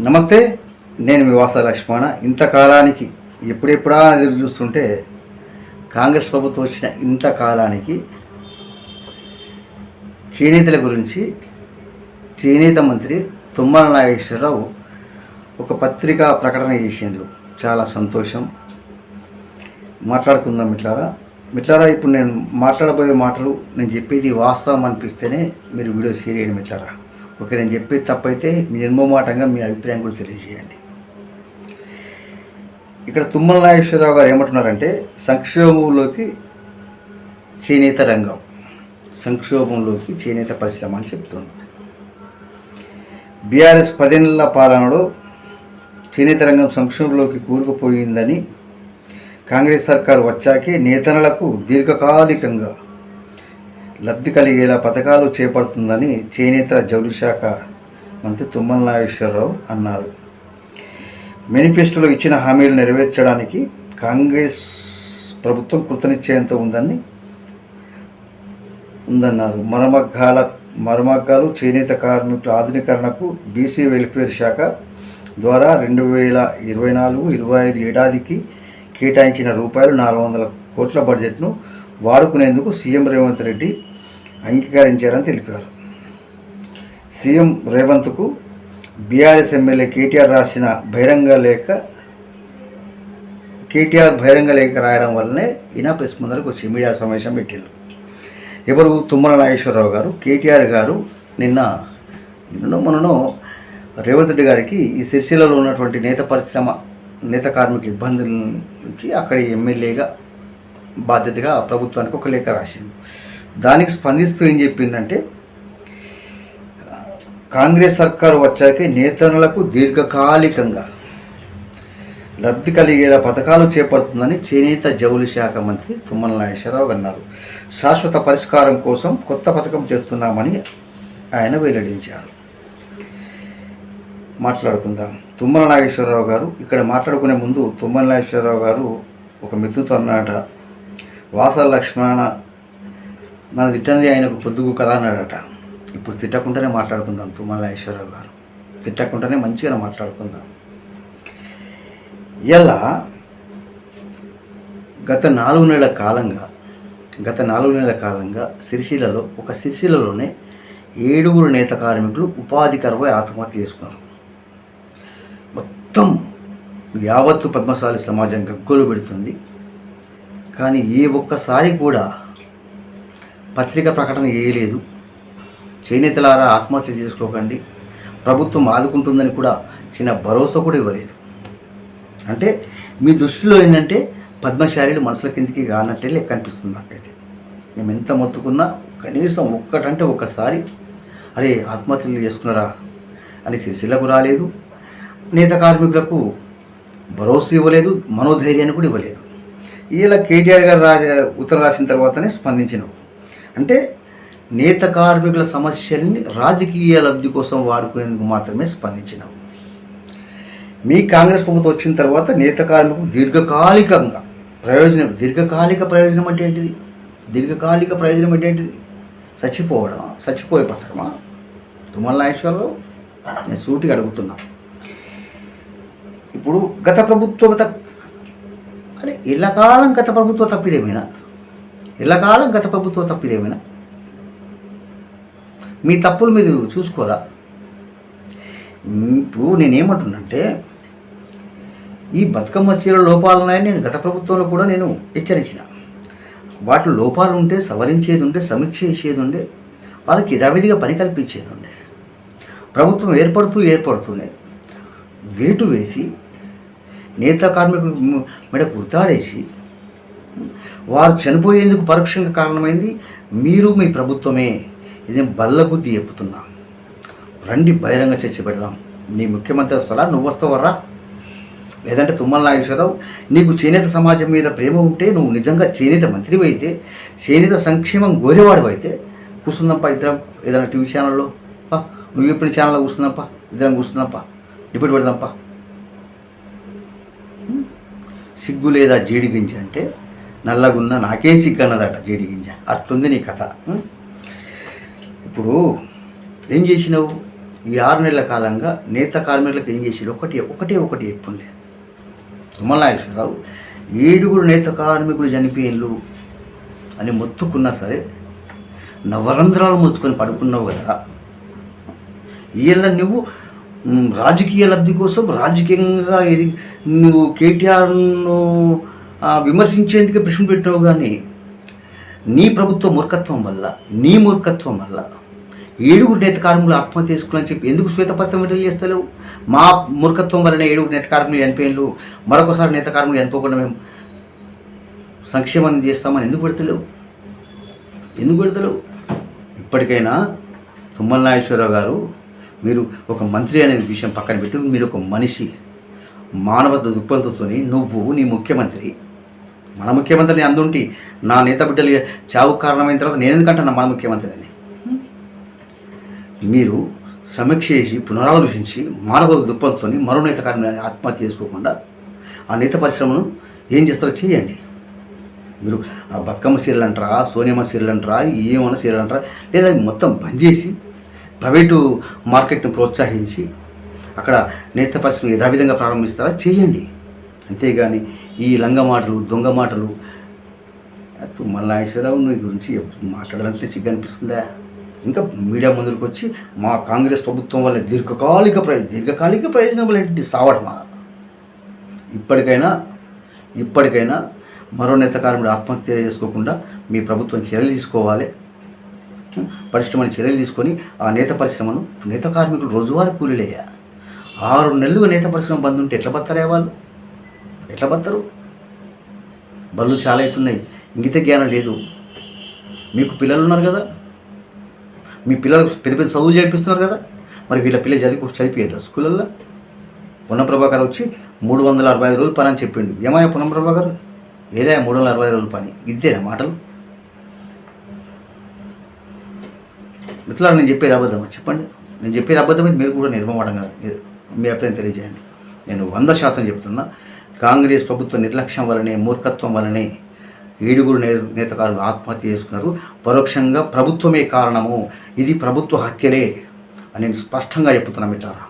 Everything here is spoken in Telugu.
నమస్తే, నేను మీ వాస లక్ష్మణ. ఇంతకాలానికి ఎప్పుడెప్పుడా ఎదురు చూస్తుంటే కాంగ్రెస్ ప్రభుత్వం వచ్చిన ఇంతకాలానికి చేనేతల గురించి చేనేత మంత్రి తుమ్మల నాగేశ్వరరావు ఒక పత్రికా ప్రకటన చేసిండ్రు. చాలా సంతోషం. మాట్లాడుకుందాం మిట్లారా. ఇప్పుడు నేను మాట్లాడబోయే మాటలు నేను చెప్పేది వాస్తవం అనిపిస్తేనే మీరు వీడియో షేర్ చేయండి మిట్లారా. ఓకే, నేను చెప్పేది తప్పైతే మీ నిర్మమాటంగా మీ అభిప్రాయం కూడా తెలియజేయండి. ఇక్కడ తుమ్మల నాగేశ్వరరావు గారు ఏమంటున్నారంటే సంక్షోభంలోకి చేనేత రంగం, సంక్షోభంలోకి చేనేత పరిశ్రమ అని చెప్తుంది. బీఆర్ఎస్ 10 నెలల పాలనలో చేనేత రంగం సంక్షోభంలోకి కూరుకుపోయిందని, కాంగ్రెస్ సర్కారు వచ్చాకే నేతలకు దీర్ఘకాలికంగా లబ్ధి కలిగేలా పథకాలు చేపడుతుందని చేనేత జౌళి శాఖ మంత్రి తుమ్మల నాగేశ్వరరావు అన్నారు. మేనిఫెస్టోలో ఇచ్చిన హామీలు నెరవేర్చడానికి కాంగ్రెస్ ప్రభుత్వం కృతనిశ్చయంతో ఉందన్నారు. మరమగ్గాలు చేనేత కార్మికుల ఆధునీకరణకు బీసీ వెల్ఫేర్ శాఖ ద్వారా 2024-25 ఏడాదికి కేటాయించిన ₹400 కోట్ల బడ్జెట్ను వాడుకునేందుకు సీఎం రేవంత్ రెడ్డి అంగీకరించారని తెలిపారు. సీఎం రేవంత్కు బీఆర్ఎస్ ఎమ్మెల్యే కేటీఆర్ బహిరంగ లేఖ రాయడం వల్లనే ఈయన ప్రెస్ ముందరకు వచ్చి మీడియా సమావేశం పెట్టారు. ఎవరు? తుమ్మల నాగేశ్వరరావు గారు. కేటీఆర్ గారు మొన్న రేవంత్ రెడ్డి గారికి ఈ సిరిసిల్లలో ఉన్నటువంటి నేత కార్మికుల ఇబ్బందుల నుంచి అక్కడి ఎమ్మెల్యేగా బాధ్యతగా ప్రభుత్వానికి ఒక లేఖ రాసింది. దానికి స్పందిస్తూ ఏం చెప్పిందంటే, కాంగ్రెస్ సర్కారు వచ్చాకే నేతలకు దీర్ఘకాలికంగా లబ్ధి కలిగేలా పథకాలు చేపడుతుందని చేనేత జౌళి శాఖ మంత్రి తుమ్మల నాగేశ్వరరావు అన్నారు. శాశ్వత పరిష్కారం కోసం కొత్త పథకం చేస్తున్నామని ఆయన వెల్లడించారు. మాట్లాడుకుందాం. తుమ్మల నాగేశ్వరరావు గారు ఇక్కడ మాట్లాడుకునే ముందు తుమ్మల నాగేశ్వరరావు గారు ఒక మిత్రుతో అన్నాడట, వాస లక్ష్మణ మన తిట్టంది ఆయనకు పొద్దుగు కదా అన్నాడట. ఇప్పుడు తిట్టకుండానే మాట్లాడుకుందాం. తుమ్మల నాగేశ్వరరావు గారు తిట్టకుండానే మంచిగా మాట్లాడుకుందాం. ఇలా గత 4 నెలల కాలంగా సిరిసిల్లలోనే 7 నేత కార్మికులు ఉపాధి కరువై ఆత్మహత్య చేసుకున్నారు. మొత్తం యావత్తు పద్మశాలి సమాజం గగ్గోలు పెడుతుంది. కానీ ఏ ఒక్కసారి కూడా పత్రిక ప్రకటన చేయలేదు. చేనేతలారా ఆత్మహత్య చేసుకోకండి, ప్రభుత్వం ఆదుకుంటుందని కూడా చిన్న భరోసా కూడా ఇవ్వలేదు. అంటే మీ దృష్టిలో ఏంటంటే పద్మశాలీలు మనసుల కిందికి కానట్టే లెక్క అనిపిస్తుంది నాకైతే. మేము ఎంత మొత్తుకున్నా కనీసం ఒక్కసారి అరే ఆత్మహత్యలు చేసుకున్నారా అని సిరిసిల్లకు రాలేదు. నేత కార్మికులకు భరోసా ఇవ్వలేదు, మనోధైర్యాన్ని కూడా ఇవ్వలేదు. ఇలా కేటీఆర్ గారు ఉత్తరం రాసిన తర్వాతనే స్పందించినావు. అంటే నేత కార్మికుల సమస్యల్ని రాజకీయ లబ్ధి కోసం వాడుకునేందుకు మాత్రమే స్పందించినావు. మీ కాంగ్రెస్ ప్రభుత్వం వచ్చిన తర్వాత నేత కార్మికులు దీర్ఘకాలిక ప్రయోజనం అంటే ఏంటిది? దీర్ఘకాలిక ప్రయోజనం ఏంటిది? చచ్చిపోయే పథకమా? తుమ్మల నాగేశ్వరరావు, నేను సూటిగా అడుగుతున్నా. ఇప్పుడు గత ప్రభుత్వం ఎల్లకాలం గత ప్రభుత్వ తప్పిదేమైనా మీ తప్పులు మీరు చూసుకోరా? ఇప్పుడు నేనేమంటున్నంటే, ఈ బతుకమ్మ చీర లోపాలు ఉన్నాయని నేను గత ప్రభుత్వంలో కూడా నేను హెచ్చరించిన. వాటి లోపాలు ఉంటే సవరించేది ఉండే, సమీక్ష చేసేది ఉండే, వాళ్ళకి యథావిధిగా పని కల్పించేది ఉండే. ప్రభుత్వం ఏర్పడుతూనే వేటు వేసి నేత కార్మికులు మెడకు ఉరితాడేసి వారు చనిపోయేందుకు పరోక్షంగా కారణమైంది మీరు, మీ ప్రభుత్వమే. ఇది బల్లబుద్ధి చెప్పుతున్నా. రండి బహిరంగ చర్చ పెడదాం. నీ ముఖ్యమంత్రి వస్తారా? నువ్వు వస్తావరా? లేదంటే తుమ్మల నాగేశ్వరరావు, నీకు చేనేత సమాజం మీద ప్రేమ ఉంటే, నువ్వు నిజంగా చేనేత మంత్రివి అయితే, చేనేత సంక్షేమం గోరేవాడు అయితే కూర్చుందాంపా ఇద్దరం ఏదైనా టీవీ ఛానల్లో. నువ్వు ఎప్పుడు ఛానల్లో కూర్చుందాంపా, ఇద్దరం కూర్చుందాంపా, డిబేట్ పెడదాంపా. సిగ్గు లేదా జీడి గింజ అంటే నల్లగున్న నాకే సిగ్గు అన్నదట జీడి గింజ. అట్లుంది నీ కథ. ఇప్పుడు ఏం చేసినావు? ఈ 6 నెలల కాలంగా నేత కార్మికులకు ఏం చేసారు? ఒకటే చెప్పుండే. తుమ్మల నాగేశ్వరరావు 7 నేత కార్మికులు చనిపోయిన్లు అని మొత్తుకున్నా సరే నవరంధ్రాలు మూసుకొని పడుకున్నావు కదా. వీళ్ళ నువ్వు రాజకీయ లబ్ధి కోసం రాజకీయంగా ఇది నువ్వు కేటీఆర్ను విమర్శించేందుకే ప్రశ్న పెట్టావు. కానీ నీ ప్రభుత్వ మూర్ఖత్వం వల్ల 7 నేత కార్మికులు ఆత్మహత్య చేసుకోవాలని చెప్పి ఎందుకు శ్వేతపత్రం విడుదల చేస్తలేవు? మా మూర్ఖత్వం వల్లనే 7 నేత కార్మికులు చనిపోయిన్లు, మరొకసారి నేత కార్మికులు చనిపోకుండా మేము సంక్షేమం చేస్తామని ఎందుకు పెడతలేవు? ఇప్పటికైనా తుమ్మల నాగేశ్వరరావు గారు, మీరు ఒక మంత్రి అనే విషయం పక్కన పెట్టి మీరు ఒక మనిషి, మానవత దృక్పథంతో నువ్వు నీ ముఖ్యమంత్రి, మన ముఖ్యమంత్రిని అందుంటి నా నేత బిడ్డలు చావు కారణమైన తర్వాత నేను ఎందుకంటున్నా మన ముఖ్యమంత్రి అని. మీరు సమీక్ష చేసి పునరాలోచించి మానవ దృక్పథంతో మరో నేత కార్మికుని ఆత్మహత్య చేసుకోకుండా ఆ నేత పరిశ్రమను ఏం చేస్తారో చేయండి. మీరు ఆ బతుకమ్మ సీరియల్ అంటారా, సోనియమ్మ సీరియల్ అంటారా, ఏమన్నా సీరియల్ అంటారా, లేదా మొత్తం బంద్ చేసి ప్రైవేటు మార్కెట్ని ప్రోత్సహించి అక్కడ నేత పరిశ్రమ యథావిధంగా ప్రారంభిస్తారా చేయండి. అంతేగాని ఈ లంగ మాటలు, దొంగ మాటలు, తుమ్మల నాగేశ్వరరావు నీ గురించి మాట్లాడాలంటే సిగ్గు అనిపిస్తుందా? ఇంకా మీడియా ముందుకు వచ్చి మా కాంగ్రెస్ ప్రభుత్వం వల్ల దీర్ఘకాలిక ప్రయోజనం సావడమా? ఇప్పటికైనా మరో నేత కార్మికుడు ఆత్మహత్య చేసుకోకుండా మీ ప్రభుత్వం చర్యలు తీసుకోవాలి. పరిశ్రమని చర్యలు తీసుకొని ఆ నేత పరిశ్రమను, నేత కార్మికులు రోజువారీ కూలీలేయా 6 నెలలుగా నేత పరిశ్రమ బంద్ ఉంటే ఎట్లా బతారే వాళ్ళు? ఎట్లా బతారు? బళ్ళు చాలా అవుతున్నాయి, ఇంగిత జ్ఞానం లేదు. మీకు పిల్లలు ఉన్నారు కదా, మీ పిల్లలకు పెద్ద చదువులు చేపిస్తున్నారు కదా, మరి వీళ్ళ పిల్లలు చదివిపోయారు స్కూళ్ళల్లో. పొన్నం ప్రభాకర్ వచ్చి 365 రోజులు పని అని చెప్పిండు. ఏమయ్యా పొన్నం ప్రభాకర్, ఏదా 365 రోజుల పని? ఇద్దేనా మాటలు? మిత్రులారా, నేను చెప్పేది అబద్ధమా చెప్పండి? నేను చెప్పేది అబద్ధమైతే మీరు కూడా నిర్మమాటంగా మీ అభిప్రాయం తెలియజేయండి. నేను 100% చెప్తున్నా, కాంగ్రెస్ ప్రభుత్వ నిర్లక్ష్యం వల్లనే, మూర్ఖత్వం వల్లనే 7 నేత కార్మికులు ఆత్మహత్య చేసుకున్నారు. పరోక్షంగా ప్రభుత్వమే కారణము, ఇది ప్రభుత్వ హత్యలే అని నేను స్పష్టంగా చెప్తున్నా మిత్రులారా.